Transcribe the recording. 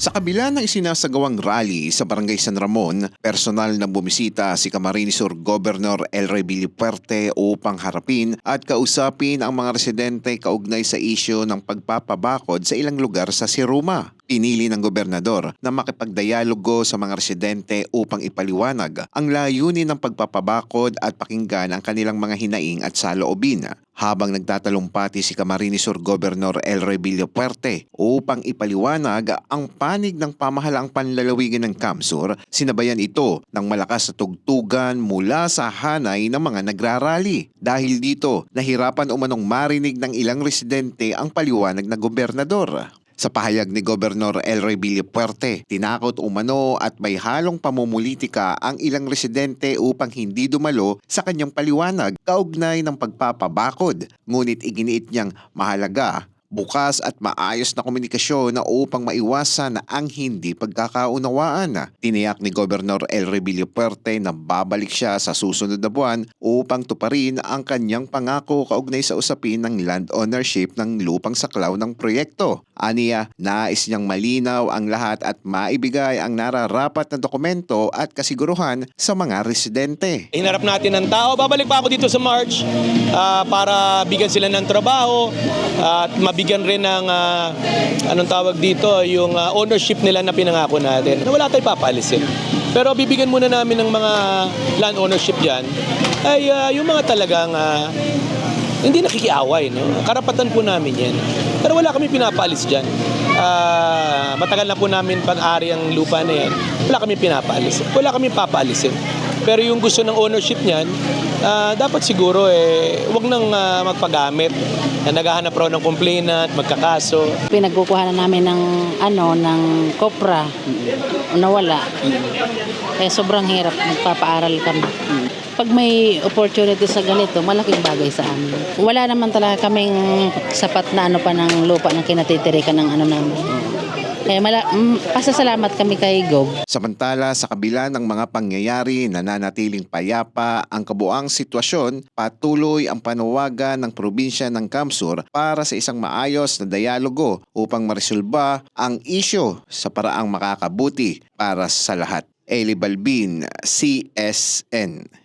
Sa kabila ng isinasagawang rally sa Barangay San Ramon, personal na bumisita si Camarines Sur Governor Elroy Villapuerte upang harapin at kausapin ang mga residente kaugnay sa isyu ng pagpapabakod sa ilang lugar sa Siruma. Pinili ng gobernador na makipagdialogo sa mga residente upang ipaliwanag ang layunin ng pagpapabakod at pakinggan ang kanilang mga hinaing at saloobin. Habang nagtatalumpati si Camarines Sur Governor Elroy Villapuerte upang ipaliwanag ang panig ng pamahalaang panlalawigan ng Camsur, sinabayan ito ng malakas na tugtugan mula sa hanay ng mga nagrarally. Dahil dito, nahirapan umanong marinig ng ilang residente ang paliwanag ng gobernador. Sa pahayag ni Gobernador Elroy Villapuerte, tinakot umano at may halong pamumulitika ang ilang residente upang hindi dumalo sa kanyang paliwanag kaugnay ng pagpapabakod. Ngunit iginiit niyang mahalaga, bukas at maayos na komunikasyon na upang maiwasan ang hindi pagkakaunawaan. Tiniyak ni Gobernador Elroy Villapuerte na babalik siya sa susunod na buwan upang tuparin ang kanyang pangako kaugnay sa usapin ng land ownership ng lupang saklaw ng proyekto. Aniya, nais niyang malinaw ang lahat at maibigay ang nararapat na dokumento at kasiguruhan sa mga residente. Hinarap natin ang tao. Babalik pa ako dito sa March para bigyan sila ng trabaho at mabigyan rin ng anong tawag dito, yung ownership nila na pinangako natin. Wala tayong papalisin. Pero bibigyan muna namin ng mga land ownership dyan ay yung mga talagang hindi nakikiaway. No? Karapatan po namin yan. Pero wala kami pinapaalis dyan. Matagal na po namin pag-ari ang lupa na yan. Wala kami pinapaalis. Wala kami papaalisin. Pero yung gusto ng ownership niyan, dapat siguro wag nang magpagamit. Naghahanap raw ng complainant, magkakaso. Pinagkukuhanan namin ng kopra, nawala. Kaya sobrang hirap, magpapaaral kami. Pag may opportunity sa ganito, malaking bagay sa amin. Wala naman talaga kaming sapat na pa ng lupa na kinatitirikan ng namin. Kaya pasasalamat kami kay Gov. Samantala, sa kabila ng mga pangyayari na nanatiling payapa ang kabuang sitwasyon, patuloy ang panawagan ng probinsya ng Camsur para sa isang maayos na dialogo upang maresolba ang isyu sa paraang makakabuti para sa lahat. Eli Balbin, CSN.